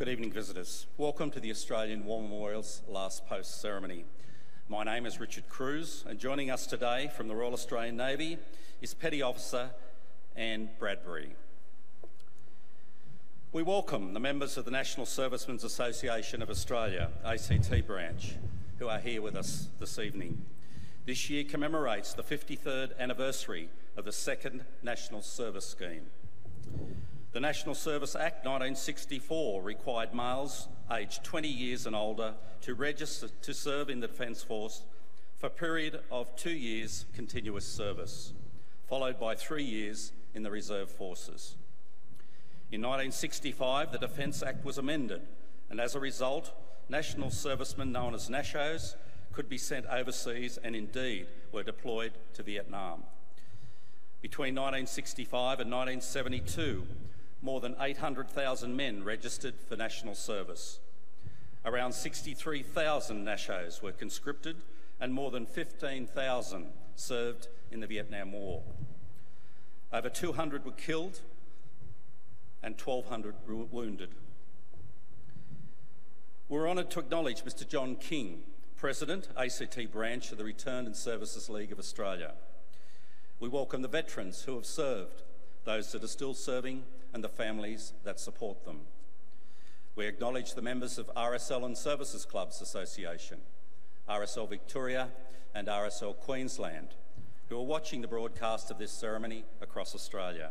Good evening, visitors. Welcome to the Australian War Memorial's last post ceremony. My name is Richard Cruz, and joining us today from the Royal Australian Navy is Petty Officer Anne Bradbury. We welcome the members of the National Servicemen's Association of Australia, ACT branch, who are here with us this evening. This year commemorates the 53rd anniversary of the second National Service Scheme. The National Service Act 1964 required males aged 20 years and older to register to serve in the Defence Force for a period of 2 years continuous service, followed by 3 years in the Reserve Forces. In 1965, the Defence Act was amended, and as a result, national servicemen known as NASHOs could be sent overseas and indeed were deployed to Vietnam. Between 1965 and 1972, more than 800,000 men registered for national service. Around 63,000 NASHOs were conscripted and more than 15,000 served in the Vietnam War. Over 200 were killed and 1,200 were wounded. We're honoured to acknowledge Mr John King, President, ACT branch of the Returned and Services League of Australia. We welcome the veterans who have served, those that are still serving, and the families that support them. We acknowledge the members of RSL and Services Clubs Association, RSL Victoria and RSL Queensland, who are watching the broadcast of this ceremony across Australia.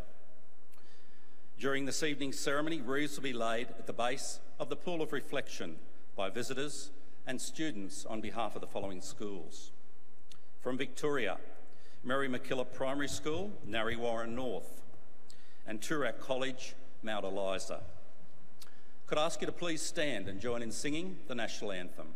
During this evening's ceremony, wreaths will be laid at the base of the Pool of Reflection by visitors and students on behalf of the following schools. From Victoria, Mary MacKillop Primary School, Narre Warren North, and Toorak College, Mount Eliza. Could I ask you to please stand and join in singing the National Anthem?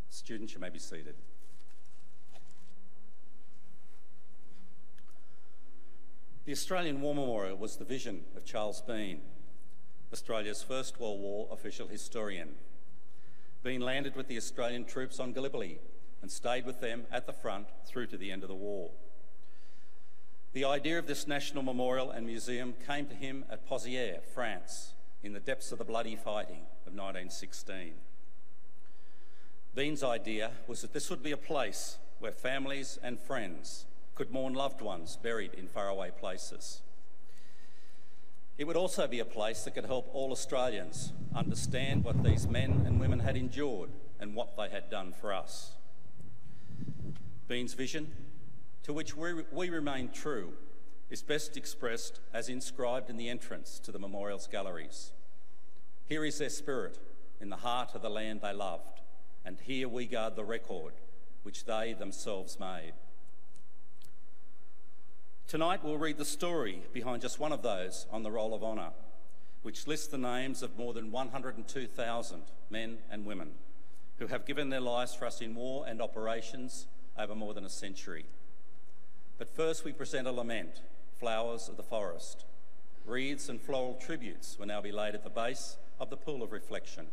Students, you may be seated. The Australian War Memorial was the vision of Charles Bean, Australia's first World War official historian. Bean landed with the Australian troops on Gallipoli and stayed with them at the front through to the end of the war. The idea of this national memorial and museum came to him at Pozières, France, in the depths of the bloody fighting of 1916. Bean's idea was that this would be a place where families and friends could mourn loved ones buried in faraway places. It would also be a place that could help all Australians understand what these men and women had endured and what they had done for us. Bean's vision, to which we remain true, is best expressed as inscribed in the entrance to the memorial's galleries. Here is their spirit in the heart of the land they loved, and here we guard the record which they themselves made. Tonight we'll read the story behind just one of those on the Roll of Honour, which lists the names of more than 102,000 men and women who have given their lives for us in war and operations over more than a century. But first we present a lament, Flowers of the Forest. Wreaths and floral tributes will now be laid at the base of the Pool of Reflection.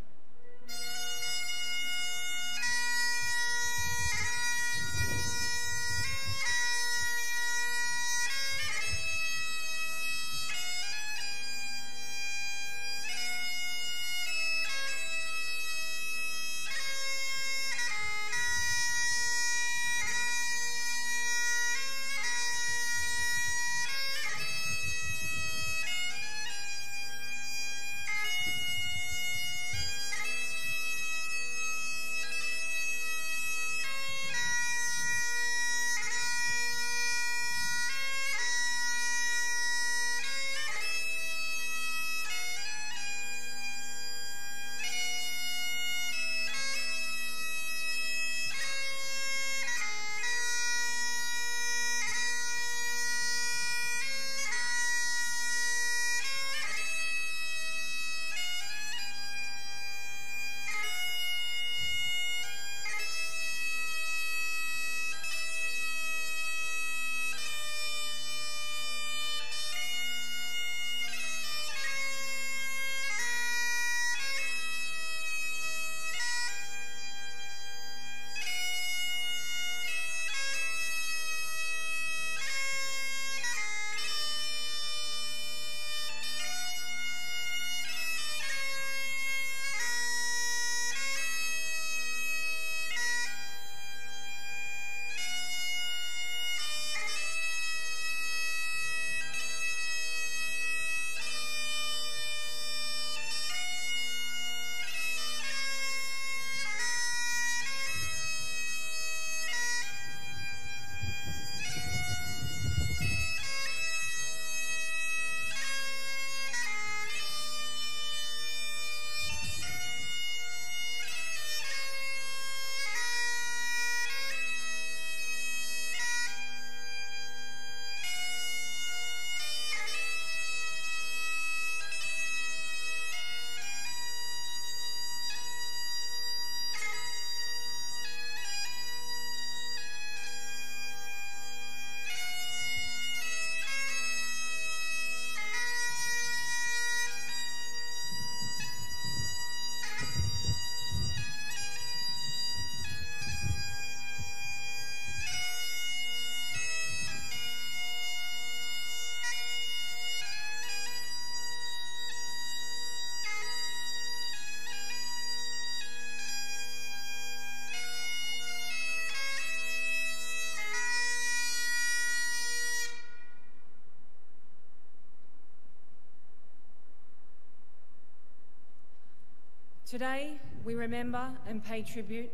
Today, we remember and pay tribute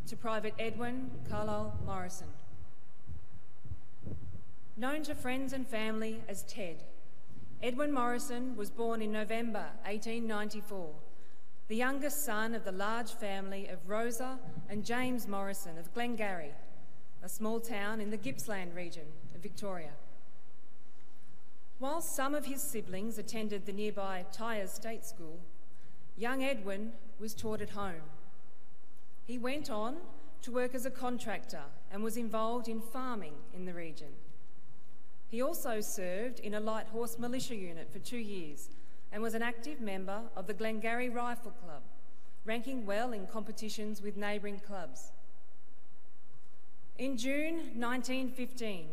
to Private Edwin Carlill Morrison. Known to friends and family as Ted, Edwin Morrison was born in November 1894, the youngest son of the large family of Rosa and James Morrison of Glengarry, a small town in the Gippsland region of Victoria. While some of his siblings attended the nearby Tyers State School, young Edwin was taught at home. He went on to work as a contractor and was involved in farming in the region. He also served in a light horse militia unit for 2 years and was an active member of the Glengarry Rifle Club, ranking well in competitions with neighbouring clubs. In June 1915,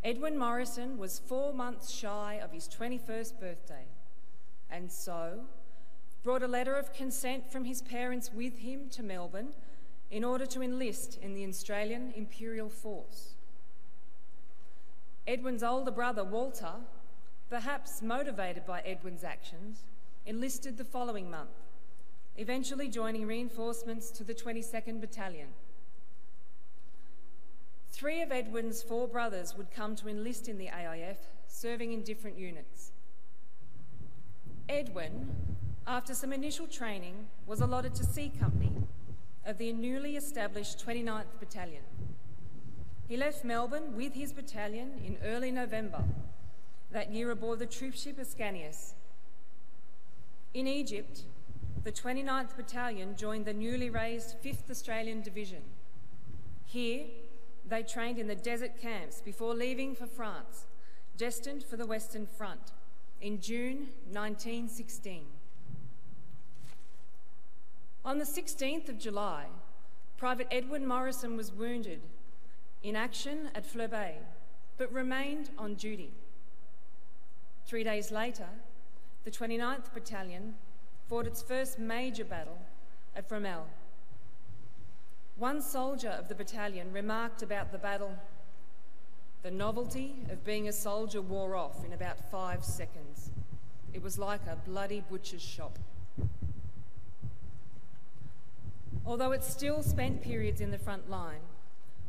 Edwin Morrison was 4 months shy of his 21st birthday, and so brought a letter of consent from his parents with him to Melbourne in order to enlist in the Australian Imperial Force. Edwin's older brother, Walter, perhaps motivated by Edwin's actions, enlisted the following month, eventually joining reinforcements to the 22nd Battalion. 3 of Edwin's 4 brothers would come to enlist in the AIF, serving in different units. Edwin, after some initial training, was allotted to C Company of the newly established 29th Battalion. He left Melbourne with his battalion in early November that year aboard the troopship Ascanius. In Egypt, the 29th Battalion joined the newly raised 5th Australian Division. Here, they trained in the desert camps before leaving for France, destined for the Western Front, in June 1916. On the 16th of July, Private Edwin Morrison was wounded in action at Fleur Bay, but remained on duty. 3 days later, the 29th Battalion fought its first major battle at Fromelles. One soldier of the battalion remarked about the battle, "The novelty of being a soldier wore off in about 5 seconds. It was like a bloody butcher's shop." Although it still spent periods in the front line,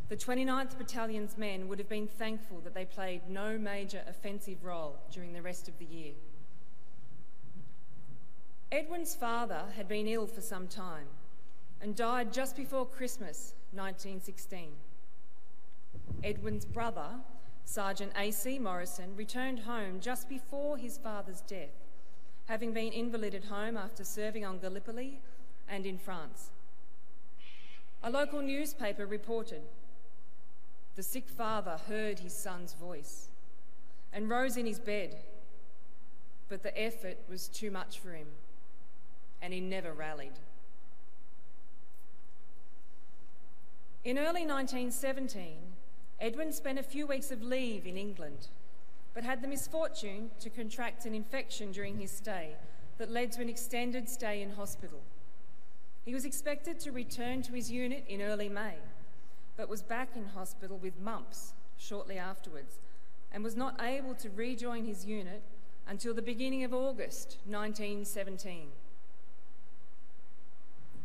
the 29th Battalion's men would have been thankful that they played no major offensive role during the rest of the year. Edwin's father had been ill for some time and died just before Christmas 1916. Edwin's brother, Sergeant A.C. Morrison, returned home just before his father's death, having been invalided home after serving on Gallipoli and in France. A local newspaper reported, "The sick father heard his son's voice and rose in his bed, but the effort was too much for him, and he never rallied." In early 1917, Edwin spent a few weeks of leave in England, but had the misfortune to contract an infection during his stay that led to an extended stay in hospital. He was expected to return to his unit in early May, but was back in hospital with mumps shortly afterwards and was not able to rejoin his unit until the beginning of August 1917.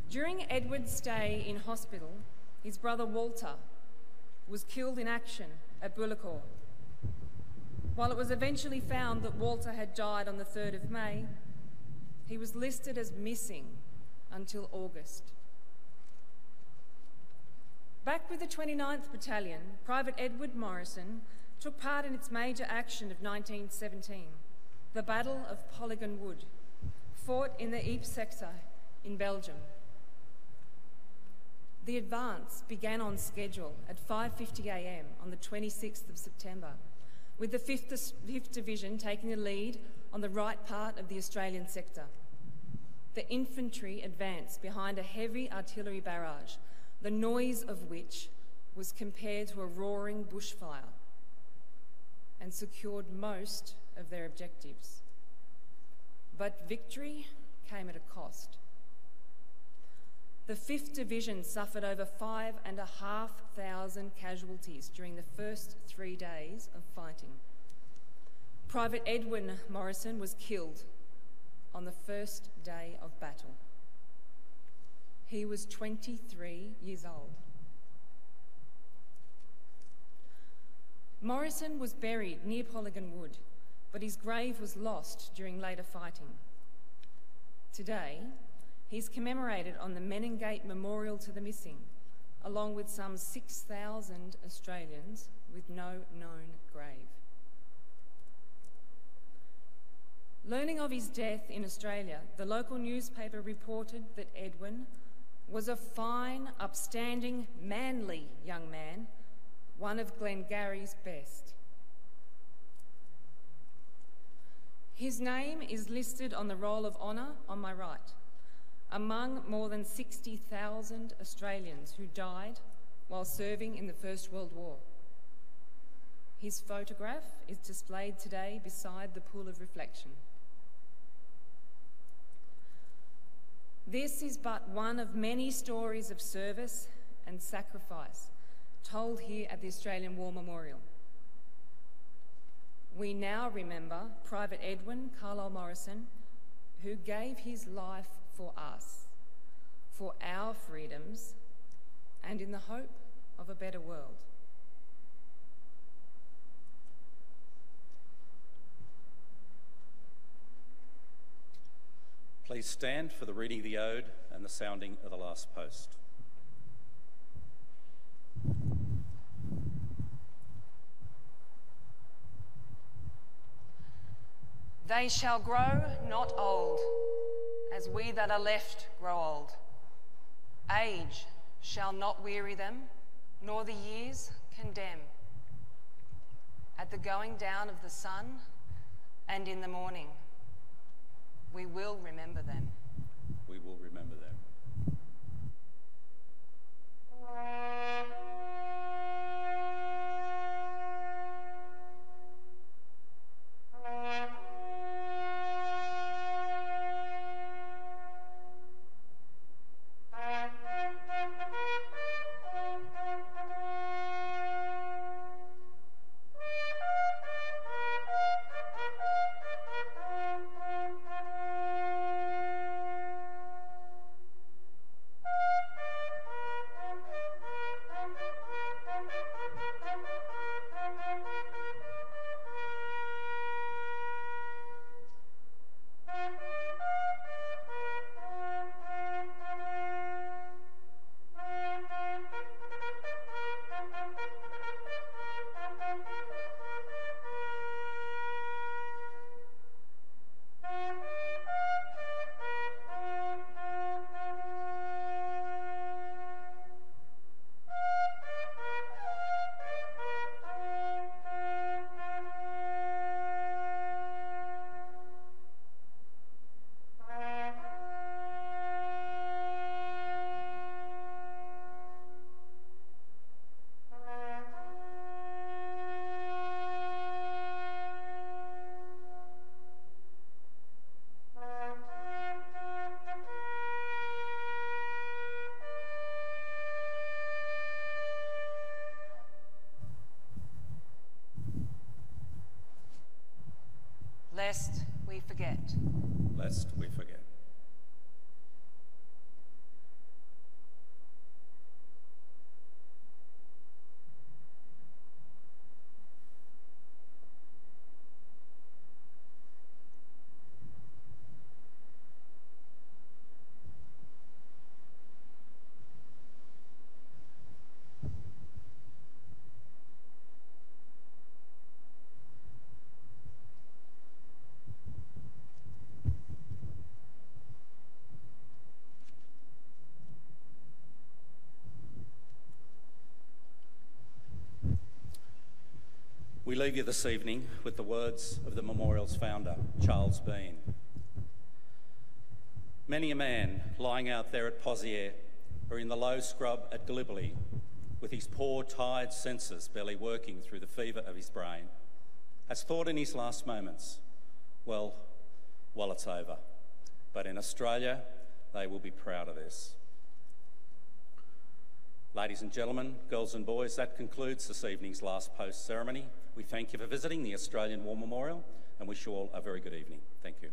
During Edward's stay in hospital, his brother Walter was killed in action at Bullecourt. While it was eventually found that Walter had died on the 3rd of May, he was listed as missing until August. Back with the 29th Battalion, Private Edwin Morrison took part in its major action of 1917, the Battle of Polygon Wood, fought in the Ypres sector in Belgium. The advance began on schedule at 5:50 a.m. on the 26th of September, with the 5th Division taking the lead on the right part of the Australian sector. The infantry advanced behind a heavy artillery barrage, the noise of which was compared to a roaring bushfire, and secured most of their objectives. But victory came at a cost. The 5th Division suffered over 5,500 casualties during the first 3 days of fighting. Private Edwin Morrison was killed on the first day of battle. He was 23 years old. Morrison was buried near Polygon Wood, but his grave was lost during later fighting. Today, he's commemorated on the Meningate Memorial to the Missing, along with some 6,000 Australians with no known grave. Learning of his death in Australia, the local newspaper reported that Edwin was a fine, upstanding, manly young man, one of Glengarry's best. His name is listed on the Roll of Honour on my right, among more than 60,000 Australians who died while serving in the First World War. His photograph is displayed today beside the pool of reflection. This is but one of many stories of service and sacrifice told here at the Australian War Memorial. We now remember Private Edwin Carlill Morrison, who gave his life for us, for our freedoms, and in the hope of a better world. Please stand for the reading of the ode and the sounding of the last post. They shall grow not old, as we that are left grow old. Age shall not weary them, nor the years condemn. At the going down of the sun and in the morning, we will remember them. We will remember them. Lest we forget. Lest we forget. We leave you this evening with the words of the memorial's founder, Charles Bean. Many a man lying out there at Poziere or in the low scrub at Gallipoli, with his poor, tired senses barely working through the fever of his brain, has thought in his last moments, well, it's over. But in Australia, they will be proud of this. Ladies and gentlemen, girls and boys, that concludes this evening's last post ceremony. We thank you for visiting the Australian War Memorial and wish you all a very good evening. Thank you.